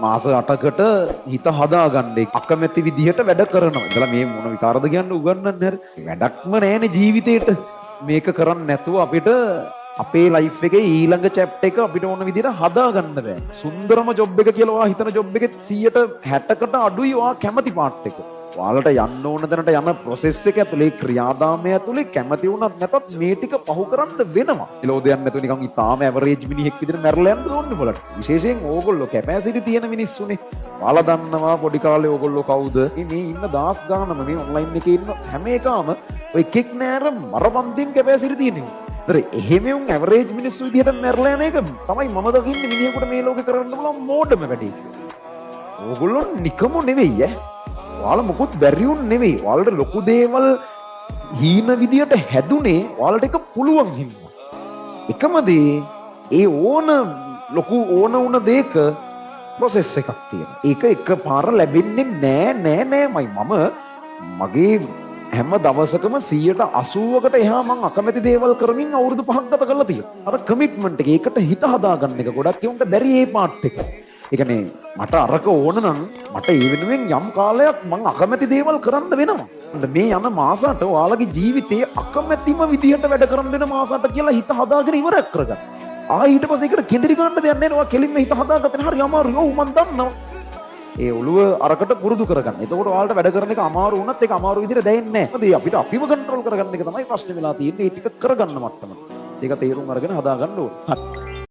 මාස 8කට හිත හදාගන්නේ අකමැති විදිහට වැඩ කරනවා. ඉතලා මේ මොන විකාරද කියන්නේ උගන්නන්නේ හරි. වැඩක්ම නැහැනේ ජීවිතේට. මේක කරන්නේ නැතුව අපිට අපේ ලයිෆ් එකේ ඊළඟ චැප්ටර් එක අපිට ඕන විදිහට හදාගන්න බෑ. සුන්දරම ජොබ් එක කියලා ඔයා හිතන ජොබ් එකේ 160කට අඩුයි ඔයා කැමති පාර්ට් එක. ඔයාලට යන්න ඕන තැනට යන ප්‍රොසෙස් එක ඇතුලේ ක්‍රියාදාමය ඇතුලේ කැමති වුණත් නැතත් මේ ටික පහු කරන්න වෙනවා. එලෝදයක් නැතුව නිකන් ඉතාලම ඇවරේජ් මිනිහෙක් විදිහට මැරලා යන්න ඕනේ බලන්න. විශේෂයෙන් ඕගොල්ලෝ කැපැසිටි තියෙන මිනිස්සුනේ. ඔයාලා දන්නවා පොඩි කාලේ ඕගොල්ලෝ කවුද? මේ ඉන්න දාස් ගානම මේ ඔන්ලයින් එකේ ඉන්න හැම එකම ඔය එකෙක් නෑර මරපන්තින් කැපැසිටි තියෙනවා. ඒතර එහෙම උන් ඇවරේජ් මිනිස්සු විදිහට මැරලා යන එක තමයි මම දකින්නේ මිනිහෙකුට මේ ලෝකේ කරන්න පුළුවන් මෝඩම වැඩේ කියලා. ඕගොල්ලෝ නිකම්ම නෙවෙයි ඈ. ඔයාලා මොකුත් බැරිුන් නෙවෙයි. ඔයාලට ලොකු දේවල් හීන විදියට හැදුනේ ඔයාලට ඒක පුළුවන් හින්දා. එකම දේ ඒ ඕන ලොකු ඕන වුණ දෙයක ප්‍රොසෙස් එකක් තියෙනවා. ඒක එකපාර ලැබෙන්නේ නෑමයි. මගේ හැම දවසකම 180කට එහා මං අකමැති දේවල් කරමින් අවුරුදු 5ක් ගත කරලා තියෙනවා. අර කමිට්මන්ට් එක ඒකට හිත හදාගන්න එක ගොඩක් උන්ට බැරි ඒ පාර්ට් එක. ඒ කියන්නේ මට අරක ඕන නම් මට ඒ වෙනුවෙන් යම් කාලයක් මං අකමැති දේවල් කරන්න වෙනවා. මේ යන මාස 8 ඔයාලගේ ජීවිතයේ අකමැතිම විදිහට වැඩ කරන්න වෙන මාස 8 කියලා හිත හදාගෙන ඉවරයක් කරගන්න. ඊට පස්සේ ඒකට කෙඳිරි ගන්න දෙයක් නැහැ. ඔයා කෙලින්ම හිත හදාගත්තේ හරි අමාරුයි. ඔව් මං දන්නවා. ඒ ඔළුව අරකට පුරුදු කරගන්න. එතකොට ඔයාලට වැඩ කරන එක අමාරු වුණත් ඒක අමාරු විදිහට දැනෙන්නේ නැහැ. මොකද අපිට අපිව කන්ට්‍රෝල් කරගන්න එක තමයි ප්‍රශ්නේ වෙලා තියෙන්නේ. ඒ ටික කරගන්න මට්ටම. ඒක තේරුම් අරගෙන හදාගන්න ඕනේ.